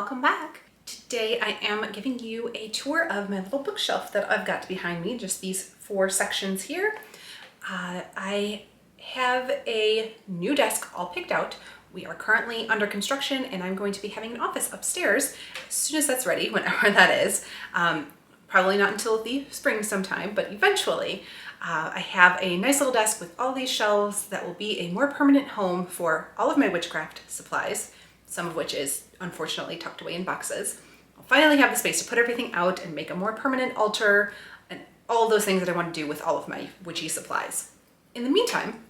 welcome back. Today I am giving you a tour of my little bookshelf that I've got behind me, just these 4 sections here. I have a new desk all picked out. We are currently under construction and I'm going to be having an office upstairs as soon as that's ready, whenever that is. Probably not until the spring sometime, but eventually. I have a nice little desk with all these shelves that will be a more permanent home for all of my witchcraft supplies, some of which is unfortunately tucked away in boxes. I'll finally have the space to put everything out and make a more permanent altar and all those things that I want to do with all of my witchy supplies. In the meantime,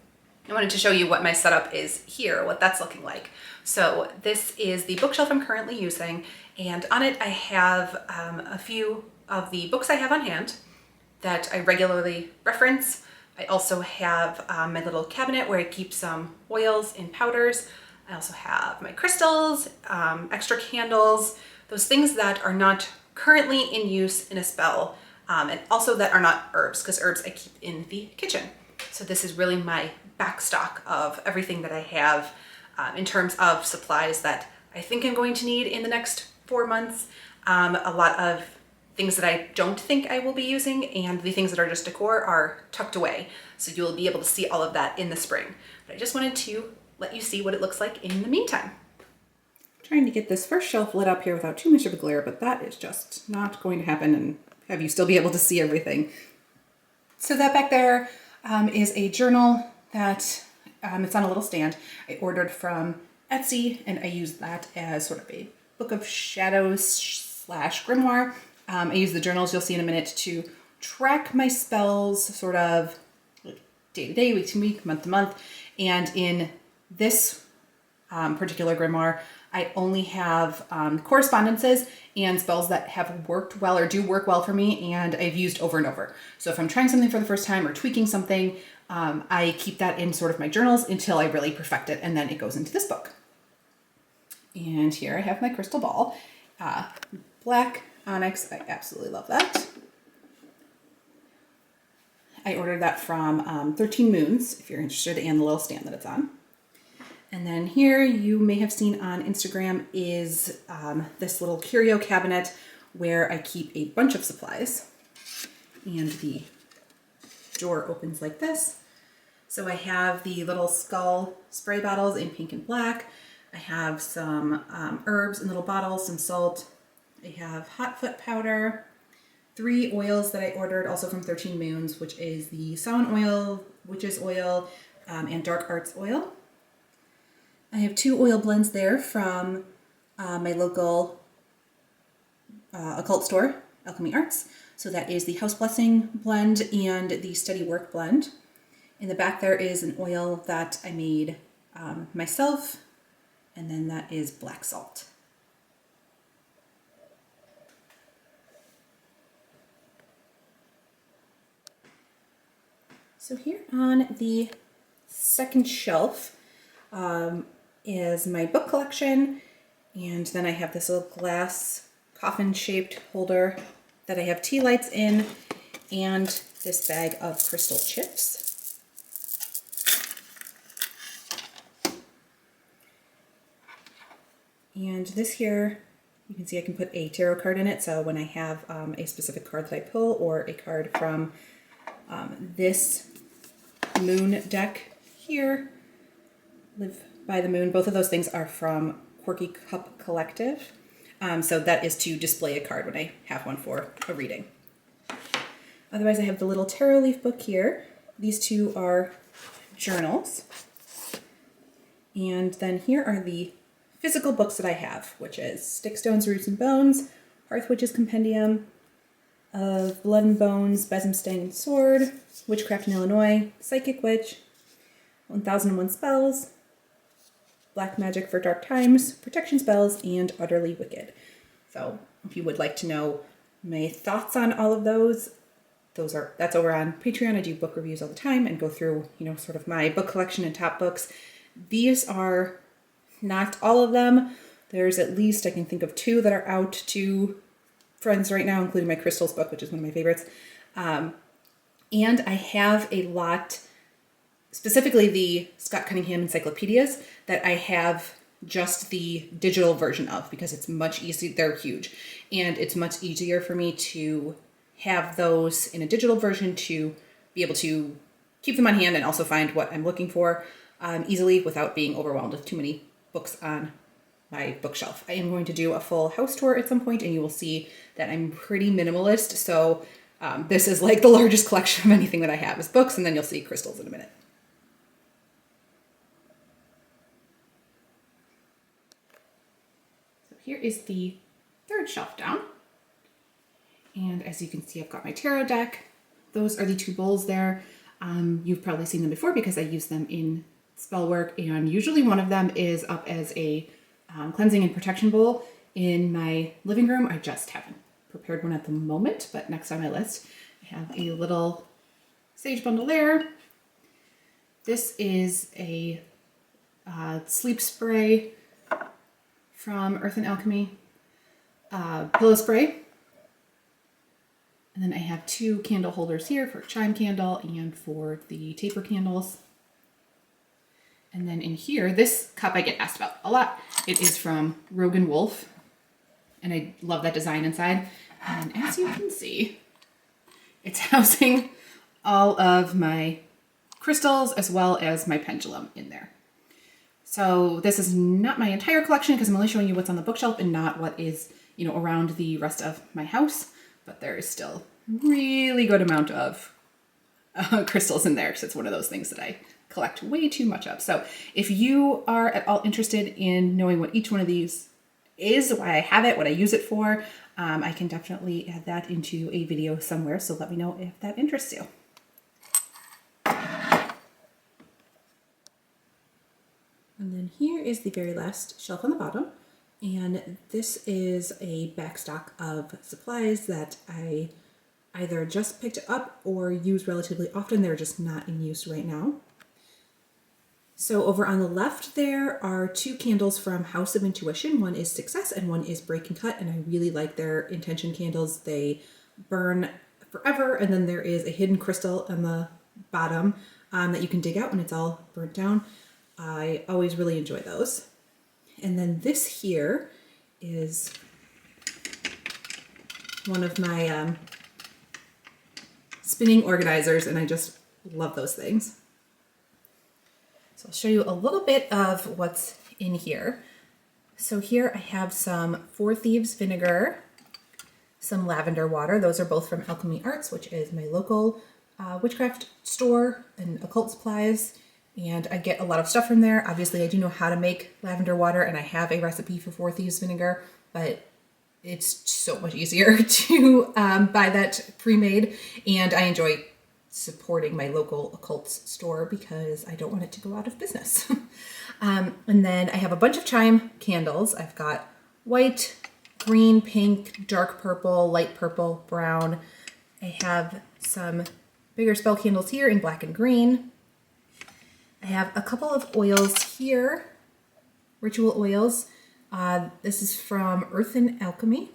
I wanted to show you what my setup is here, what that's looking like. So this is the bookshelf I'm currently using, and on it I have a few of the books I have on hand that I regularly reference. I also have my little cabinet where I keep some oils and powders. I also have my crystals, extra candles, those things that are not currently in use in a spell, and also that are not herbs, because herbs I keep in the kitchen. So this is really my backstock of everything that I have in terms of supplies that I think I'm going to need in the next 4 months. A lot of things that I don't think I will be using, and the things that are just decor are tucked away. So you'll be able to see all of that in the spring. But I just wanted to let you see what it looks like in the meantime. Trying to get this first shelf lit up here without too much of a glare, but that is just not going to happen and have you still be able to see everything. So that back there is a journal that it's on a little stand. I ordered from Etsy, and I use that as sort of a book of shadows / grimoire. I use the journals you'll see in a minute to track my spells sort of day to day, week to week, month to month. And in this particular grimoire, I only have correspondences and spells that have worked well or do work well for me and I've used over and over. So if I'm trying something for the first time or tweaking something, I keep that in sort of my journals until I really perfect it, and then it goes into this book. And here I have my crystal ball. Black onyx, I absolutely love that. I ordered that from 13 Moons, if you're interested, and the little stand that it's on. And then here you may have seen on Instagram is this little curio cabinet where I keep a bunch of supplies. And the door opens like this. So I have the little skull spray bottles in pink and black. I have some herbs in little bottles, some salt. I have hot foot powder, 3 oils that I ordered also from 13 Moons, which is the Samhain oil, Witch's oil, and Dark Arts oil. I have 2 oil blends there from my local occult store, Alchemy Arts. So that is the House Blessing blend and the Steady Work blend. In the back there is an oil that I made myself, and then that is black salt. So here on the second shelf is my book collection, and then I have this little glass coffin-shaped holder that I have tea lights in, and this bag of crystal chips. And this here, you can see I can put a tarot card in it, so when I have a specific card that I pull or a card from this moon deck here, Live by the Moon, both of those things are from Quirky Cup Collective. So that is to display a card when I have one for a reading. Otherwise, I have the little tarot leaf book here. These 2 are journals. And then here are the physical books that I have, which is Stickstones, Roots and Bones, Hearth Witch's Compendium of Blood and Bones, Besimstang Sword, Witchcraft in Illinois, Psychic Witch, 1001 Spells, Black Magic for Dark Times, Protection Spells, and Utterly Wicked. So if you would like to know my thoughts on all of those, that's over on Patreon. I do book reviews all the time and go through, sort of my book collection and top books. These are not all of them. There's at least, I can think of 2 that are out to friends right now, including my Crystals book, which is one of my favorites. And I have a lot, specifically the Scott Cunningham encyclopedias, that I have just the digital version of, because it's much easier. They're huge, and it's much easier for me to have those in a digital version to be able to keep them on hand and also find what I'm looking for easily without being overwhelmed with too many books on my bookshelf. I am going to do a full house tour at some point, and you will see that I'm pretty minimalist. So this is like the largest collection of anything that I have is books, and then you'll see crystals in a minute. So here is the third shelf down. And as you can see, I've got my tarot deck. Those are the two bowls there. You've probably seen them before because I use them in spell work, and usually one of them is up as a cleansing and protection bowl in my living room. I just haven't prepared one at the moment, but next on my list, I have a little sage bundle there. This is a sleep spray from Earth and Alchemy, pillow spray. And then I have two candle holders here for a chime candle and for the taper candles. And then in here, this cup I get asked about a lot. It is from Rogan Wolf, and I love that design inside. And as you can see, it's housing all of my crystals as well as my pendulum in there. So this is not my entire collection because I'm only showing you what's on the bookshelf and not what is, around the rest of my house. But there is still a really good amount of crystals in there because it's one of those things that I collect way too much of. So if you are at all interested in knowing what each one of these is, why I have it, what I use it for, I can definitely add that into a video somewhere. So let me know if that interests you. And then here is the very last shelf on the bottom. And this is a backstock of supplies that I either just picked up or use relatively often. They're just not in use right now. So over on the left, there are two candles from House of Intuition. One is Success and one is Break and Cut. And I really like their intention candles. They burn forever. And then there is a hidden crystal on the bottom that you can dig out when it's all burnt down. I always really enjoy those. And then this here is one of my spinning organizers, and I just love those things. So I'll show you a little bit of what's in here. So here I have some Four Thieves vinegar, some lavender water. Those are both from Alchemy Arts, which is my local witchcraft store and occult supplies. And I get a lot of stuff from there. Obviously, I do know how to make lavender water, and I have a recipe for Four Thieves vinegar, but it's so much easier to buy that pre-made. And I enjoy supporting my local occult store because I don't want it to go out of business. And then I have a bunch of chime candles. I've got white, green, pink, dark purple, light purple, brown. I have some bigger spell candles here in black and green. I have a couple of oils here, ritual oils. This is from Earth and Alchemy.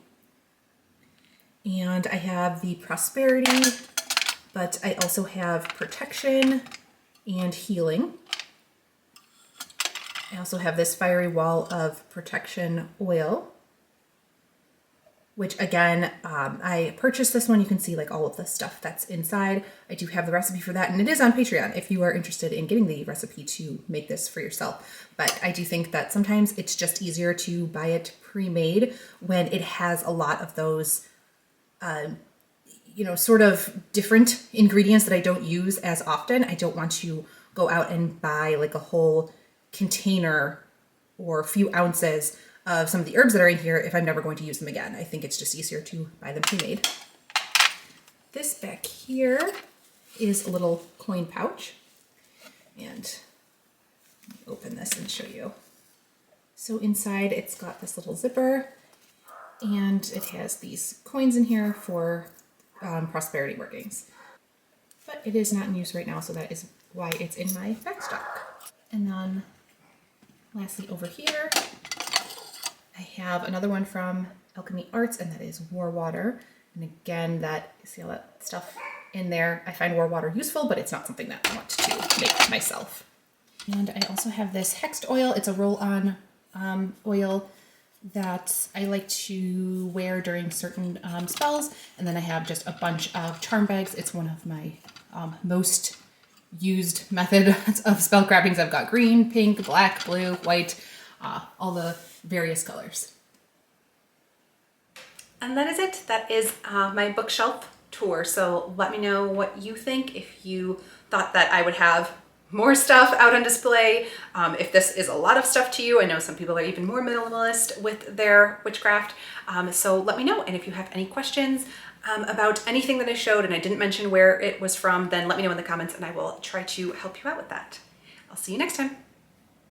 And I have the Prosperity, but I also have Protection and Healing. I also have this Fiery Wall of Protection oil, which again, I purchased this one. You can see like all of the stuff that's inside. I do have the recipe for that, and it is on Patreon if you are interested in getting the recipe to make this for yourself. But I do think that sometimes it's just easier to buy it pre-made when it has a lot of those, sort of different ingredients that I don't use as often. I don't want to go out and buy like a whole container or a few ounces of some of the herbs that are in here if I'm never going to use them again. I think it's just easier to buy them pre-made. This back here is a little coin pouch. And let me open this and show you. So inside it's got this little zipper, and it has these coins in here for prosperity workings. But it is not in use right now, so that is why it's in my backstock. And then lastly over here, I have another one from Alchemy Arts, and that is War Water. And again, see all that stuff in there. I find War Water useful, but it's not something that I want to make myself. And I also have this hexed oil. It's a roll-on oil that I like to wear during certain spells. And then I have just a bunch of charm bags. It's one of my most used methods of spell craftings. I've got green, pink, black, blue, white, all the various colors. And that is it. That is my bookshelf tour. So let me know what you think. If you thought that I would have more stuff out on display, if this is a lot of stuff to you. I know some people are even more minimalist with their witchcraft. So let me know. And if you have any questions about anything that I showed and I didn't mention where it was from, then let me know in the comments and I will try to help you out with that. I'll see you next time.